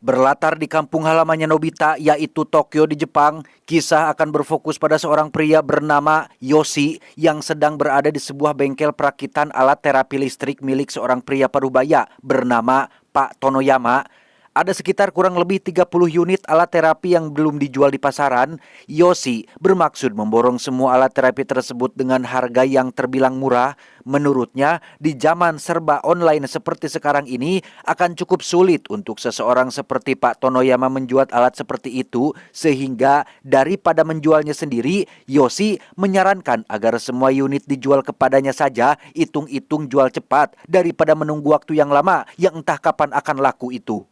Berlatar di kampung halamannya Nobita, yaitu Tokyo di Jepang, kisah akan berfokus pada seorang pria bernama Yoshi yang sedang berada di sebuah bengkel perakitan alat terapi listrik milik seorang pria parubaya bernama Pak Tonoyama. Ada sekitar kurang lebih 30 unit alat terapi yang belum dijual di pasaran. Yoshi bermaksud memborong semua alat terapi tersebut dengan harga yang terbilang murah. Menurutnya, di zaman serba online seperti sekarang ini akan cukup sulit untuk seseorang seperti Pak Tonoyama menjual alat seperti itu, sehingga daripada menjualnya sendiri, Yoshi menyarankan agar semua unit dijual kepadanya saja, hitung-hitung jual cepat daripada menunggu waktu yang lama yang entah kapan akan laku itu.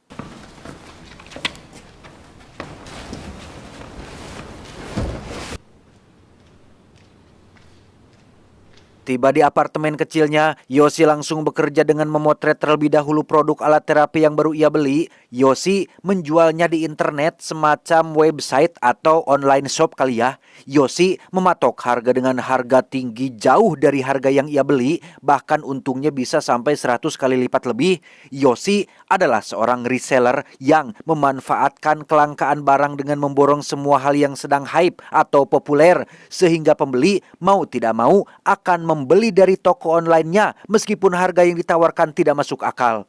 Tiba di apartemen kecilnya, Yoshi langsung bekerja dengan memotret terlebih dahulu produk alat terapi yang baru ia beli. Yoshi menjualnya di internet, semacam website atau online shop kali ya. Yoshi mematok harga dengan harga tinggi jauh dari harga yang ia beli, bahkan untungnya bisa sampai 100 kali lipat lebih. Yoshi adalah seorang reseller yang memanfaatkan kelangkaan barang dengan memborong semua hal yang sedang hype atau populer, sehingga pembeli mau tidak mau akan membeli dari toko online-nya meskipun harga yang ditawarkan tidak masuk akal.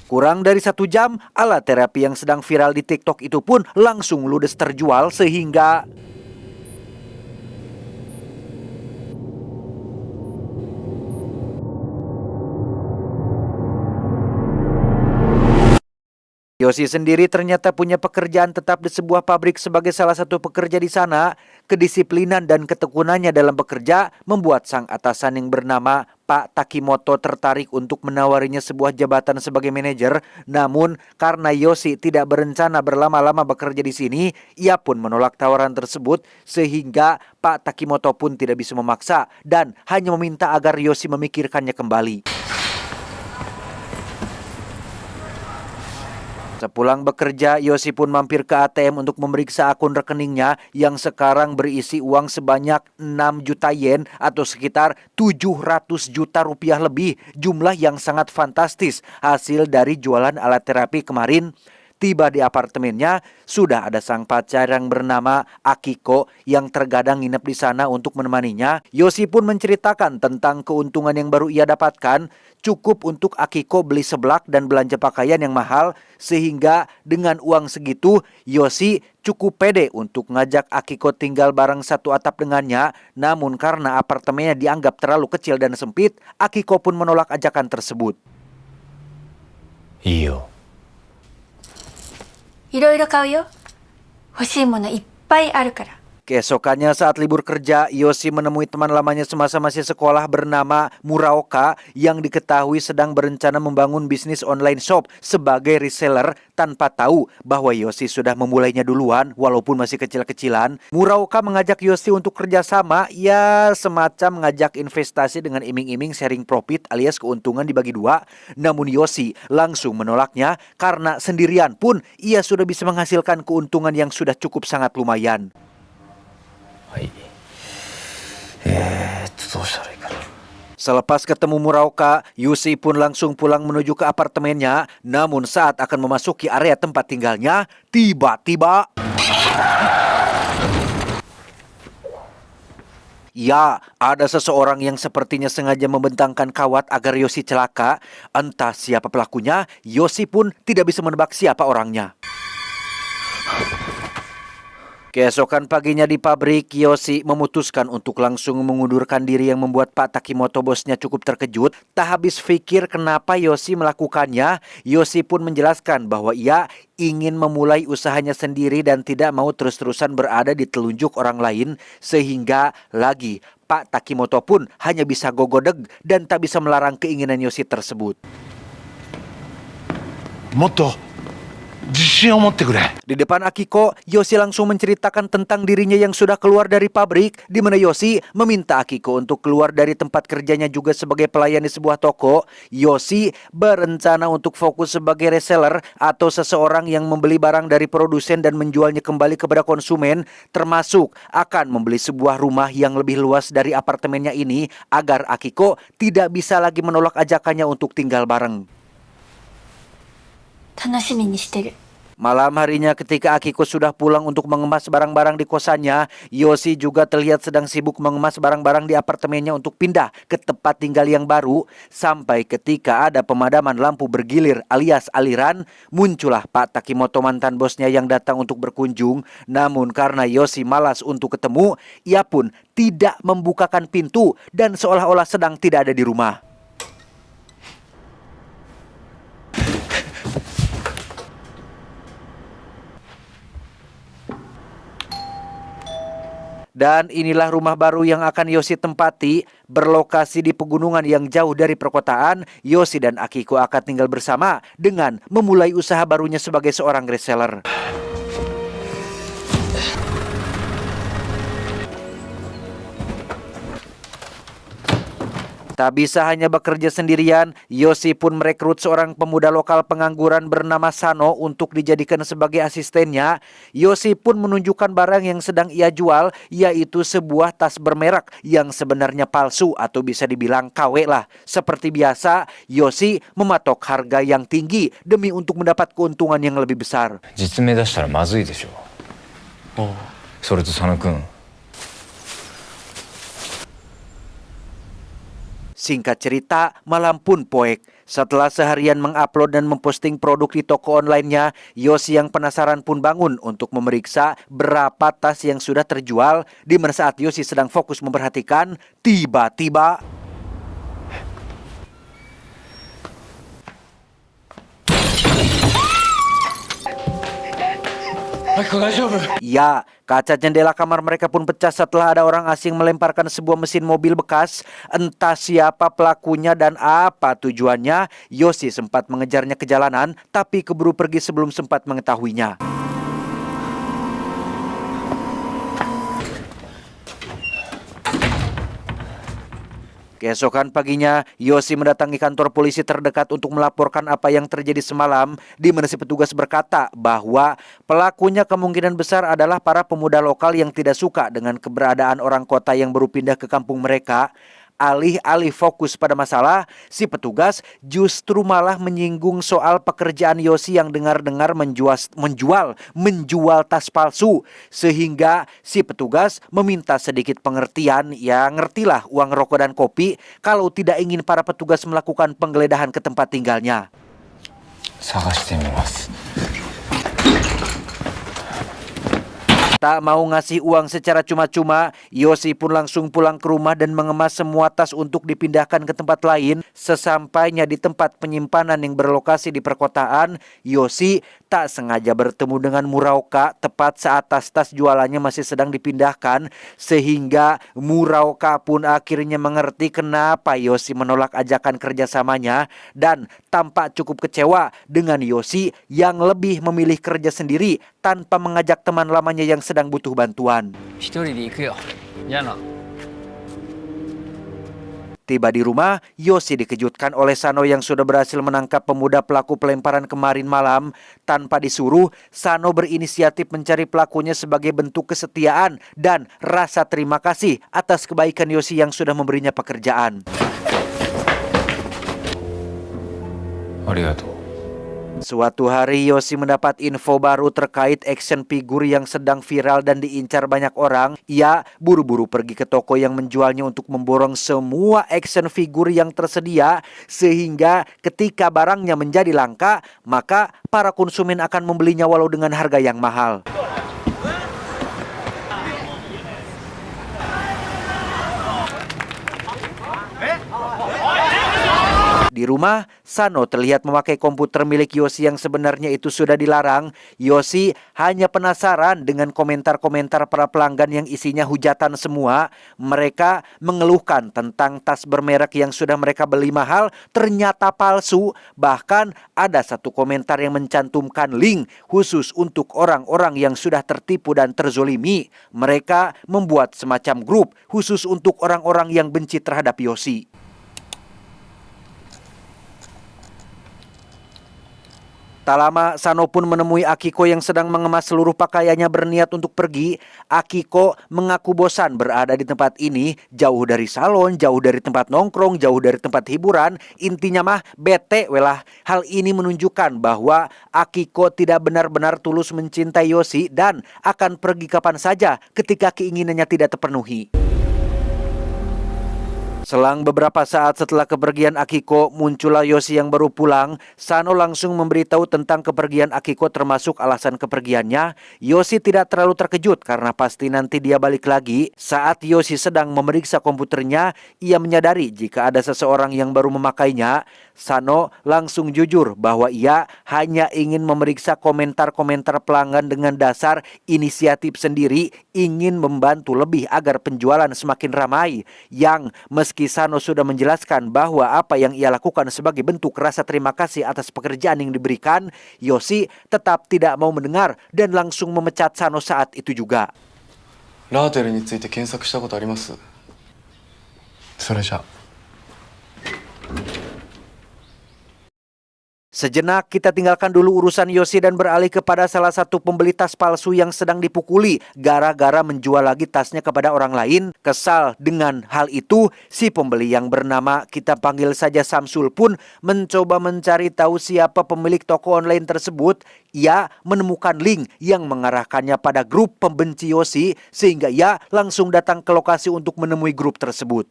Kurang dari 1 jam, alat terapi yang sedang viral di TikTok itu pun langsung ludes terjual sehingga Yoshi sendiri ternyata punya pekerjaan tetap di sebuah pabrik sebagai salah satu pekerja di sana. Kedisiplinan dan ketekunannya dalam bekerja membuat sang atasan yang bernama Pak Takimoto tertarik untuk menawarinya sebuah jabatan sebagai manajer. Namun karena Yoshi tidak berencana berlama-lama bekerja di sini, ia pun menolak tawaran tersebut sehingga Pak Takimoto pun tidak bisa memaksa dan hanya meminta agar Yoshi memikirkannya kembali. Sepulang bekerja, Yoshi pun mampir ke ATM untuk memeriksa akun rekeningnya yang sekarang berisi uang sebanyak 6 juta yen atau sekitar 700 juta rupiah lebih, jumlah yang sangat fantastis hasil dari jualan alat terapi kemarin. Tiba di apartemennya, sudah ada sang pacar yang bernama Akiko yang terkadang nginep di sana untuk menemaninya. Yoshi pun menceritakan tentang keuntungan yang baru ia dapatkan. Cukup untuk Akiko beli seblak dan belanja pakaian yang mahal, sehingga dengan uang segitu, Yoshi cukup pede untuk ngajak Akiko tinggal bareng satu atap dengannya. Namun karena apartemennya dianggap terlalu kecil dan sempit, Akiko pun menolak ajakan tersebut. Iyo. いろいろ買うよ。欲しいものいっぱいあるから。 Keesokannya saat libur kerja, Yoshi menemui teman lamanya semasa masih sekolah bernama Muraoka yang diketahui sedang berencana membangun bisnis online shop sebagai reseller tanpa tahu bahwa Yoshi sudah memulainya duluan walaupun masih kecil-kecilan. Muraoka mengajak Yoshi untuk kerjasama, ya semacam mengajak investasi dengan iming-iming sharing profit alias keuntungan dibagi dua. Namun Yoshi langsung menolaknya karena sendirian pun ia sudah bisa menghasilkan keuntungan yang sudah cukup sangat lumayan. Selepas ketemu Muraoka, Yoshi pun langsung pulang menuju ke apartemennya. Namun saat akan memasuki area tempat tinggalnya, tiba-tiba ya, ada seseorang yang sepertinya sengaja membentangkan kawat agar Yoshi celaka. Entah siapa pelakunya, Yoshi pun tidak bisa menebak siapa orangnya. Keesokan paginya di pabrik, Yoshi memutuskan untuk langsung mengundurkan diri yang membuat Pak Takimoto bosnya cukup terkejut. Tak habis pikir kenapa Yoshi melakukannya, Yoshi pun menjelaskan bahwa ia ingin memulai usahanya sendiri dan tidak mau terus-terusan berada di telunjuk orang lain. Sehingga lagi, Pak Takimoto pun hanya bisa gogodeg dan tak bisa melarang keinginan Yoshi tersebut. Motto 自信を持ってくれ。 Di depan Akiko, Yoshi langsung menceritakan tentang dirinya yang sudah keluar dari pabrik, di mana Yoshi meminta Akiko untuk keluar dari tempat kerjanya juga sebagai pelayan di sebuah toko. Yoshi berencana untuk fokus sebagai reseller atau seseorang yang membeli barang dari produsen dan menjualnya kembali kepada konsumen, termasuk akan membeli sebuah rumah yang lebih luas dari apartemennya ini agar Akiko tidak bisa lagi menolak ajakannya untuk tinggal bareng. 楽しみにしてる。 Malam harinya ketika Akiko sudah pulang untuk mengemas barang-barang di kosannya, Yoshi juga terlihat sedang sibuk mengemas barang-barang di apartemennya untuk pindah ke tempat tinggal yang baru. Sampai ketika ada pemadaman lampu bergilir alias aliran, muncullah Pak Takimoto mantan bosnya yang datang untuk berkunjung. Namun karena Yoshi malas untuk ketemu, ia pun tidak membukakan pintu dan seolah-olah sedang tidak ada di rumah. Dan inilah rumah baru yang akan Yoshi tempati, berlokasi di pegunungan yang jauh dari perkotaan. Yoshi dan Akiko akan tinggal bersama dengan memulai usaha barunya sebagai seorang reseller. Tak bisa hanya bekerja sendirian, Yoshi pun merekrut seorang pemuda lokal pengangguran bernama Sano untuk dijadikan sebagai asistennya. Yoshi pun menunjukkan barang yang sedang ia jual, yaitu sebuah tas bermerek yang sebenarnya palsu atau bisa dibilang KW lah. Seperti biasa, Yoshi mematok harga yang tinggi demi untuk mendapat keuntungan yang lebih besar. 実名出したらまずいでしょ。それと佐野くん、 Singkat cerita, malam pun poek. Setelah seharian mengupload dan memposting produk di toko online-nya, Yoshi yang penasaran pun bangun untuk memeriksa berapa tas yang sudah terjual. Di mana saat Yoshi sedang fokus memperhatikan, tiba-tiba ya, kaca jendela kamar mereka pun pecah setelah ada orang asing melemparkan sebuah mesin mobil bekas. Entah siapa pelakunya dan apa tujuannya, Yoshi sempat mengejarnya ke jalanan, tapi keburu pergi sebelum sempat mengetahuinya. Keesokan paginya, Yoshi mendatangi kantor polisi terdekat untuk melaporkan apa yang terjadi semalam, di mana si petugas berkata bahwa pelakunya kemungkinan besar adalah para pemuda lokal yang tidak suka dengan keberadaan orang kota yang baru pindah ke kampung mereka. Alih-alih fokus pada masalah, si petugas justru malah menyinggung soal pekerjaan Yoshi yang dengar-dengar menjual tas palsu. Sehingga si petugas meminta sedikit pengertian, ya ngertilah uang rokok dan kopi, kalau tidak ingin para petugas melakukan penggeledahan ke tempat tinggalnya. 探してみます。 Tak mau ngasih uang secara cuma-cuma, Yoshi pun langsung pulang ke rumah dan mengemas semua tas untuk dipindahkan ke tempat lain. Sesampainya di tempat penyimpanan yang berlokasi di perkotaan, Yoshi tak sengaja bertemu dengan Muraoka tepat saat tas-tas jualannya masih sedang dipindahkan. Sehingga Muraoka pun akhirnya mengerti kenapa Yoshi menolak ajakan kerjasamanya dan tampak cukup kecewa dengan Yoshi yang lebih memilih kerja sendiri tanpa mengajak teman lamanya yang sedang butuh bantuan. 一人で行くよ。じゃあな。 Tiba di rumah, Yoshi dikejutkan oleh Sano yang sudah berhasil menangkap pemuda pelaku pelemparan kemarin malam. Tanpa disuruh, Sano berinisiatif mencari pelakunya sebagai bentuk kesetiaan dan rasa terima kasih atas kebaikan Yoshi yang sudah memberinya pekerjaan. ありがとう。 Suatu hari Yoshi mendapat info baru terkait action figure yang sedang viral dan diincar banyak orang. Ia buru-buru pergi ke toko yang menjualnya untuk memborong semua action figure yang tersedia. Sehingga ketika barangnya menjadi langka, maka para konsumen akan membelinya walau dengan harga yang mahal. Di rumah, Sano terlihat memakai komputer milik Yoshi yang sebenarnya itu sudah dilarang. Yoshi hanya penasaran dengan komentar-komentar para pelanggan yang isinya hujatan semua. Mereka mengeluhkan tentang tas bermerek yang sudah mereka beli mahal ternyata palsu. Bahkan ada satu komentar yang mencantumkan link khusus untuk orang-orang yang sudah tertipu dan terzolimi. Mereka membuat semacam grup khusus untuk orang-orang yang benci terhadap Yoshi. Tak lama, Sano pun menemui Akiko yang sedang mengemas seluruh pakaiannya berniat untuk pergi. Akiko mengaku bosan berada di tempat ini, jauh dari salon, jauh dari tempat nongkrong, jauh dari tempat hiburan. Intinya mah bete welah. Hal ini menunjukkan bahwa Akiko tidak benar-benar tulus mencintai Yoshi dan akan pergi kapan saja ketika keinginannya tidak terpenuhi. Selang beberapa saat setelah kepergian Akiko, muncullah Yoshi yang baru pulang. Sano langsung memberitahu tentang kepergian Akiko termasuk alasan kepergiannya. Yoshi tidak terlalu terkejut karena pasti nanti dia balik lagi. Saat Yoshi sedang memeriksa komputernya, ia menyadari jika ada seseorang yang baru memakainya. Sano langsung jujur bahwa ia hanya ingin memeriksa komentar-komentar pelanggan dengan dasar inisiatif sendiri, ingin membantu lebih agar penjualan semakin ramai. Yang meski Sano sudah menjelaskan bahwa apa yang ia lakukan sebagai bentuk rasa terima kasih atas pekerjaan yang diberikan, Yoshi tetap tidak mau mendengar dan langsung memecat Sano saat itu juga. ラーテルについて検索したことあります？それじゃ。Sejenak kita tinggalkan dulu urusan Yoshi dan beralih kepada salah satu pembeli tas palsu yang sedang dipukuli gara-gara menjual lagi tasnya kepada orang lain. Kesal dengan hal itu, si pembeli yang bernama kita panggil saja Samsul pun mencoba mencari tahu siapa pemilik toko online tersebut. Ia menemukan link yang mengarahkannya pada grup pembenci Yoshi sehingga ia langsung datang ke lokasi untuk menemui grup tersebut.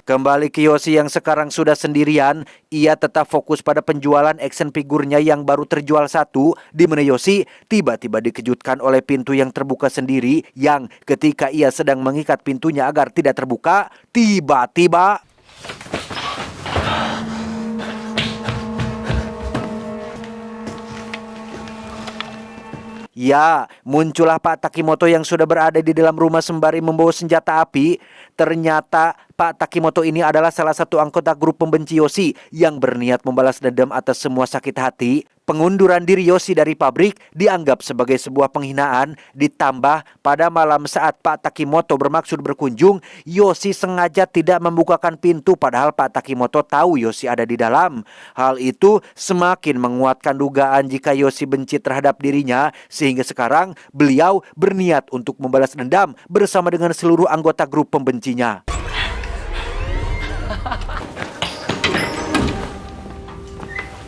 Kembali ke Yoshi yang sekarang sudah sendirian, ia tetap fokus pada penjualan action figurnya yang baru terjual satu, di mana Yoshi tiba-tiba dikejutkan oleh pintu yang terbuka sendiri, yang ketika ia sedang mengikat pintunya agar tidak terbuka, tiba-tiba ya, muncullah Pak Takimoto yang sudah berada di dalam rumah sembari membawa senjata api. Ternyata Pak Takimoto ini adalah salah satu anggota grup pembenci Yoshi yang berniat membalas dendam atas semua sakit hati. Pengunduran diri Yoshi dari pabrik dianggap sebagai sebuah penghinaan. Ditambah pada malam saat Pak Takimoto bermaksud berkunjung, Yoshi sengaja tidak membukakan pintu padahal Pak Takimoto tahu Yoshi ada di dalam. Hal itu semakin menguatkan dugaan jika Yoshi benci terhadap dirinya, sehingga sekarang beliau berniat untuk membalas dendam bersama dengan seluruh anggota grup pembencinya.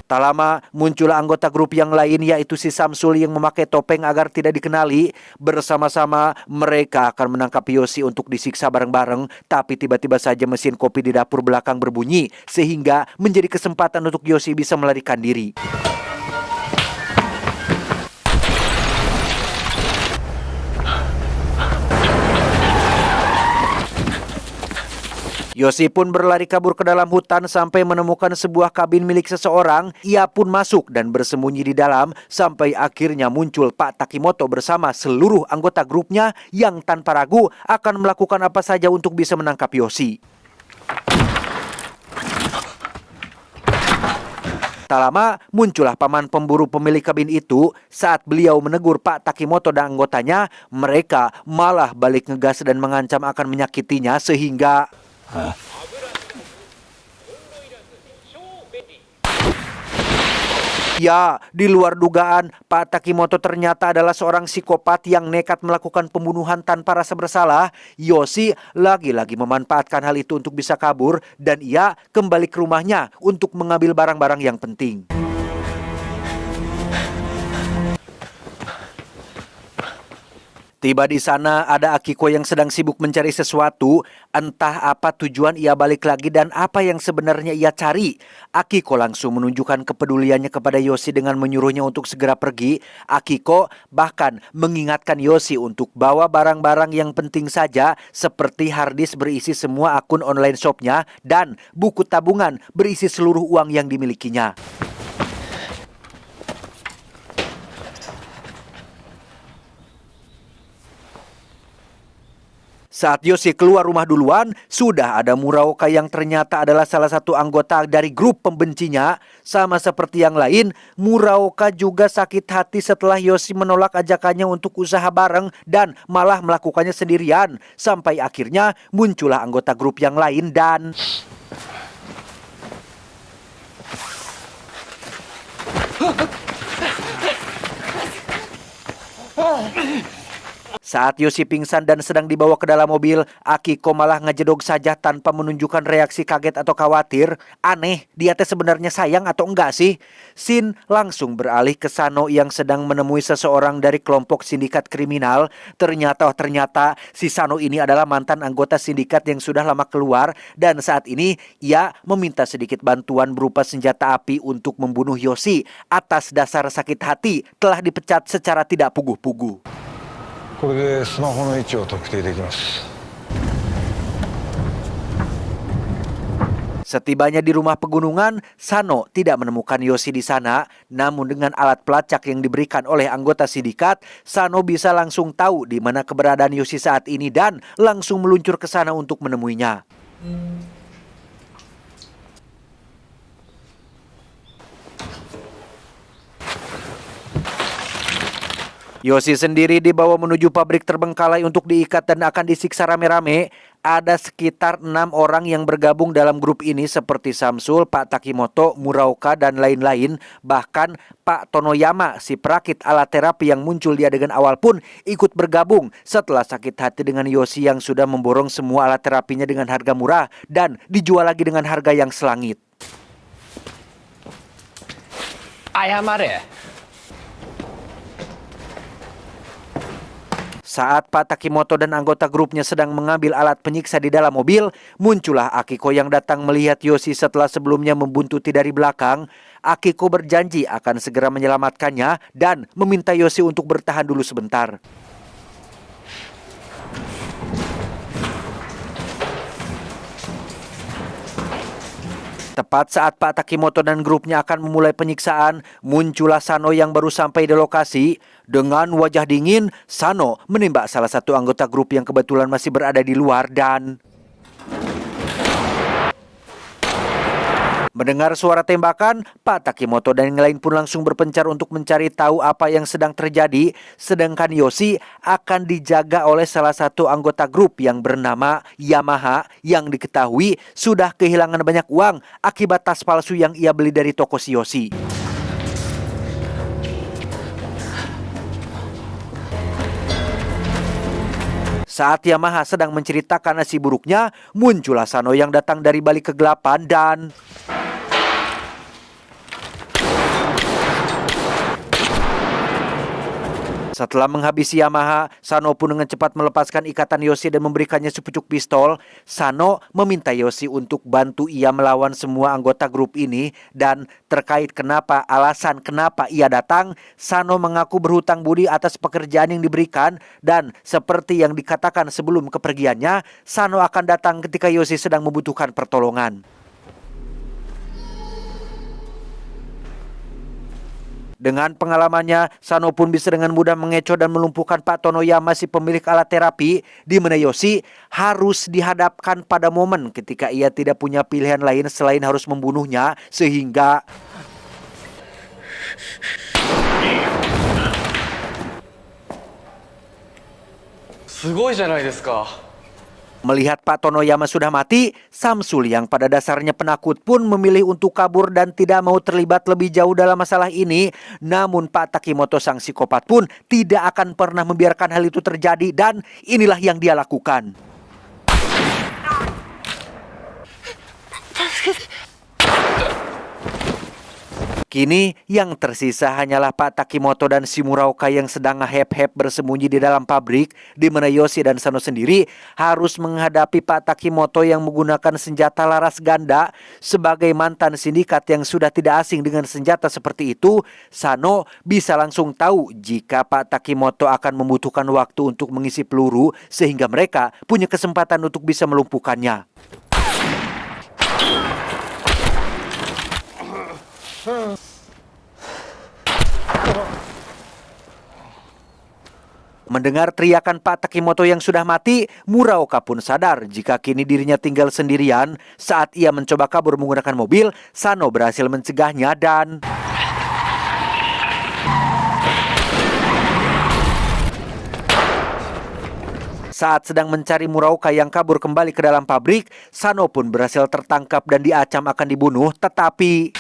Tak lama muncullah anggota grup yang lain, yaitu si Samsul yang memakai topeng agar tidak dikenali. Bersama-sama mereka akan menangkap Yoshi untuk disiksa bareng-bareng. Tapi tiba-tiba saja mesin kopi di dapur belakang berbunyi, sehingga menjadi kesempatan untuk Yoshi bisa melarikan diri. Yoshi pun berlari kabur ke dalam hutan sampai menemukan sebuah kabin milik seseorang. Ia pun masuk dan bersembunyi di dalam sampai akhirnya muncul Pak Takimoto bersama seluruh anggota grupnya yang tanpa ragu akan melakukan apa saja untuk bisa menangkap Yoshi. Tak lama muncullah paman pemburu pemilik kabin itu. Saat beliau menegur Pak Takimoto dan anggotanya, mereka malah balik ngegas dan mengancam akan menyakitinya sehingga ya, di luar dugaan, Pak Takimoto ternyata adalah seorang psikopat yang nekat melakukan pembunuhan tanpa rasa bersalah. Yoshi lagi-lagi memanfaatkan hal itu untuk bisa kabur dan ia kembali ke rumahnya untuk mengambil barang-barang yang penting. Tiba di sana ada Akiko yang sedang sibuk mencari sesuatu, entah apa tujuan ia balik lagi dan apa yang sebenarnya ia cari. Akiko langsung menunjukkan kepeduliannya kepada Yoshi dengan menyuruhnya untuk segera pergi. Akiko bahkan mengingatkan Yoshi untuk bawa barang-barang yang penting saja seperti harddisk berisi semua akun online shopnya dan buku tabungan berisi seluruh uang yang dimilikinya. Saat Yoshi keluar rumah duluan, sudah ada Muraoka yang ternyata adalah salah satu anggota dari grup pembencinya. Sama seperti yang lain, Muraoka juga sakit hati setelah Yoshi menolak ajakannya untuk usaha bareng dan malah melakukannya sendirian. Sampai akhirnya muncullah anggota grup yang lain dan... Saat Yoshi pingsan dan sedang dibawa ke dalam mobil, Akiko malah ngejedog saja tanpa menunjukkan reaksi kaget atau khawatir. Aneh, dia teh sebenarnya sayang atau enggak sih? Shin langsung beralih ke Sano yang sedang menemui seseorang dari kelompok sindikat kriminal. Ternyata si Sano ini adalah mantan anggota sindikat yang sudah lama keluar dan saat ini ia meminta sedikit bantuan berupa senjata api untuk membunuh Yoshi. Atas dasar sakit hati telah dipecat secara tidak puguh-puguh. これでスマホの位置を特定できます。 Setibanya di rumah pegunungan, Sano tidak menemukan Yoshi di sana. Namun dengan alat pelacak yang diberikan oleh anggota sindikat, Sano bisa langsung tahu di mana keberadaan Yoshi saat ini dan langsung meluncur ke sana untuk menemuinya. Yoshi sendiri dibawa menuju pabrik terbengkalai untuk diikat dan akan disiksa rame-rame. Ada sekitar 6 orang yang bergabung dalam grup ini seperti Samsul, Pak Takimoto, Muraoka, dan lain-lain. Bahkan Pak Tonoyama, si perakit alat terapi yang muncul di adegan awal pun ikut bergabung setelah sakit hati dengan Yoshi yang sudah memborong semua alat terapinya dengan harga murah dan dijual lagi dengan harga yang selangit. 謝れ。 Saat Pak Takimoto dan anggota grupnya sedang mengambil alat penyiksa di dalam mobil, muncullah Akiko yang datang melihat Yoshi setelah sebelumnya membuntuti dari belakang. Akiko berjanji akan segera menyelamatkannya dan meminta Yoshi untuk bertahan dulu sebentar. Tepat saat Pak Takimoto dan grupnya akan memulai penyiksaan, muncullah Sano yang baru sampai di lokasi. Dengan wajah dingin, Sano menembak salah satu anggota grup yang kebetulan masih berada di luar dan... Mendengar suara tembakan, Pak Takimoto dan yang lain pun langsung berpencar untuk mencari tahu apa yang sedang terjadi. Sedangkan Yoshi akan dijaga oleh salah satu anggota grup yang bernama Yamaha yang diketahui sudah kehilangan banyak uang akibat tas palsu yang ia beli dari toko si Yoshi. Saat Yamaha sedang menceritakan nasib buruknya, muncullah Sano yang datang dari balik kegelapan dan... Setelah menghabisi Yamaha, Sano pun dengan cepat melepaskan ikatan Yoshi dan memberikannya sepucuk pistol. Sano meminta Yoshi untuk bantu ia melawan semua anggota grup ini. Dan terkait alasan kenapa ia datang, Sano mengaku berhutang budi atas pekerjaan yang diberikan. Dan seperti yang dikatakan sebelum kepergiannya, Sano akan datang ketika Yoshi sedang membutuhkan pertolongan. Dengan pengalamannya, Sano pun bisa dengan mudah mengecoh dan melumpuhkan Pak Tonoyama si pemilik alat terapi, di mana Yoshi harus dihadapkan pada momen ketika ia tidak punya pilihan lain selain harus membunuhnya, sehingga... Sugoi janai desu ka. Melihat Pak Tonoyama sudah mati, Samsul yang pada dasarnya penakut pun memilih untuk kabur dan tidak mau terlibat lebih jauh dalam masalah ini. Namun Pak Takimoto sang psikopat pun tidak akan pernah membiarkan hal itu terjadi dan inilah yang dia lakukan. Kini yang tersisa hanyalah Pak Takimoto dan si Muraoka yang sedang ngehep-hep bersembunyi di dalam pabrik, di mana Yoshi dan Sano sendiri harus menghadapi Pak Takimoto yang menggunakan senjata laras ganda. Sebagai mantan sindikat yang sudah tidak asing dengan senjata seperti itu, Sano bisa langsung tahu jika Pak Takimoto akan membutuhkan waktu untuk mengisi peluru sehingga mereka punya kesempatan untuk bisa melumpuhkannya. Mendengar teriakan Pak Takimoto yang sudah mati, Muraoka pun sadar jika kini dirinya tinggal sendirian. Saat ia mencoba kabur menggunakan mobil, Sano berhasil mencegahnya dan saat sedang mencari Muraoka yang kabur kembali ke dalam pabrik, Sano pun berhasil tertangkap dan diancam akan dibunuh, tetapi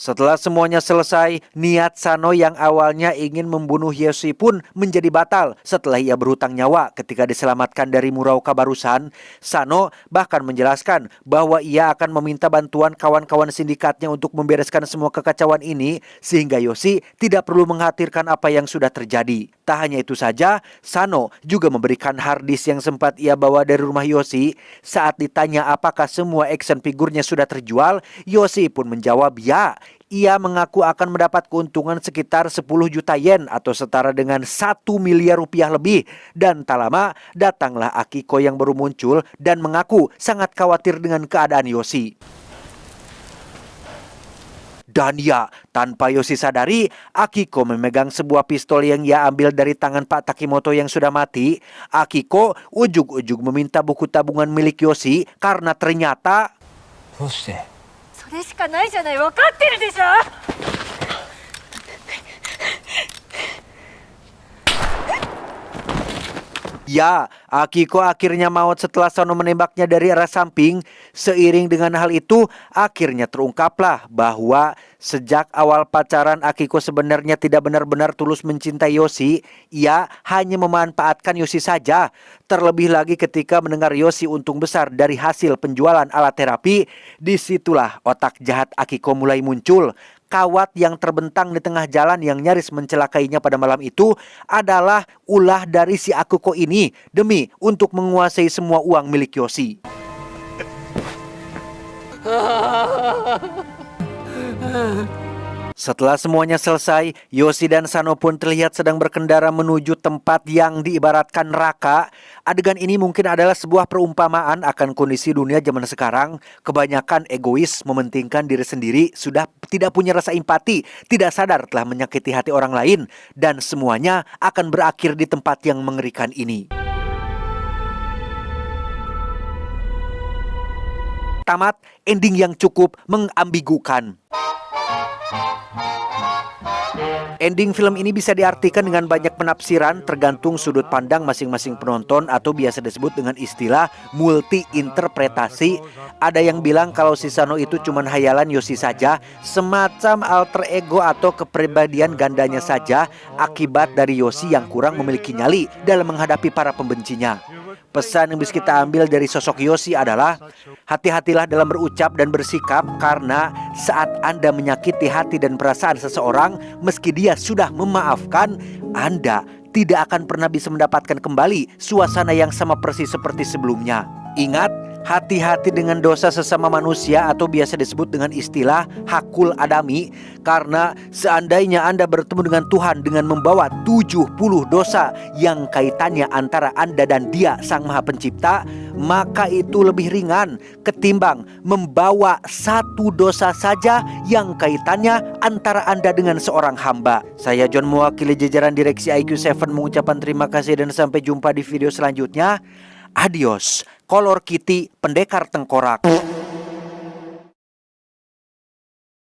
setelah semuanya selesai, niat Sano yang awalnya ingin membunuh Yoshi pun menjadi batal setelah ia berhutang nyawa ketika diselamatkan dari Muraoka barusan. Sano bahkan menjelaskan bahwa ia akan meminta bantuan kawan-kawan sindikatnya untuk membereskan semua kekacauan ini sehingga Yoshi tidak perlu mengkhawatirkan apa yang sudah terjadi. Tak hanya itu saja, Sano juga memberikan harddisk yang sempat ia bawa dari rumah Yoshi. Saat ditanya apakah semua action figurnya sudah terjual, Yoshi pun menjawab ya. Ia mengaku akan mendapat keuntungan sekitar 10 juta yen atau setara dengan 1 miliar rupiah lebih. Dan tak lama datanglah Akiko yang baru muncul dan mengaku sangat khawatir dengan keadaan Yoshi. Dan ya, tanpa Yoshi sadari, Akiko memegang sebuah pistol yang ia ambil dari tangan Pak Takimoto yang sudah mati. Akiko ujug-ujug meminta buku tabungan milik Yoshi karena ternyata どうして？それしかないじゃない、分かってるでしょ。 Ya, Akiko akhirnya maut setelah Sano menembaknya dari arah samping. Seiring dengan hal itu, akhirnya terungkaplah bahwa sejak awal pacaran Akiko sebenarnya tidak benar-benar tulus mencintai Yoshi. Ia hanya memanfaatkan Yoshi saja. Terlebih lagi ketika mendengar Yoshi untung besar dari hasil penjualan alat terapi, disitulah otak jahat Akiko mulai muncul. Kawat yang terbentang di tengah jalan yang nyaris mencelakainya pada malam itu adalah ulah dari si Akiko ini demi untuk menguasai semua uang milik Yoshi. Setelah semuanya selesai, Yoshi dan Sano pun terlihat sedang berkendara menuju tempat yang diibaratkan neraka. Adegan ini mungkin adalah sebuah perumpamaan akan kondisi dunia zaman sekarang. Kebanyakan egois, mementingkan diri sendiri, sudah tidak punya rasa empati, tidak sadar telah menyakiti hati orang lain, dan semuanya akan berakhir di tempat yang mengerikan ini. Tamat, ending yang cukup mengambigukan. Ending film ini bisa diartikan dengan banyak penafsiran tergantung sudut pandang masing-masing penonton atau biasa disebut dengan istilah multi-interpretasi. Ada yang bilang kalau si Sano itu cuma hayalan Yoshi saja, semacam alter ego atau kepribadian gandanya saja akibat dari Yoshi yang kurang memiliki nyali dalam menghadapi para pembencinya. Pesan yang bisa kita ambil dari sosok Yoshi adalah hati-hatilah dalam berucap dan bersikap, karena saat Anda menyakiti hati dan perasaan seseorang meski dia sudah memaafkan, Anda tidak akan pernah bisa mendapatkan kembali suasana yang sama persis seperti sebelumnya. Ingat, hati-hati dengan dosa sesama manusia atau biasa disebut dengan istilah hakul adami, karena seandainya Anda bertemu dengan Tuhan dengan membawa 70 dosa yang kaitannya antara Anda dan Dia Sang Maha Pencipta, maka itu lebih ringan ketimbang membawa satu dosa saja yang kaitannya antara Anda dengan seorang hamba. Saya John mewakili jajaran direksi IQ7 mengucapkan terima kasih dan sampai jumpa di video selanjutnya. Adios, Kolor Kitty Pendekar Tengkorak.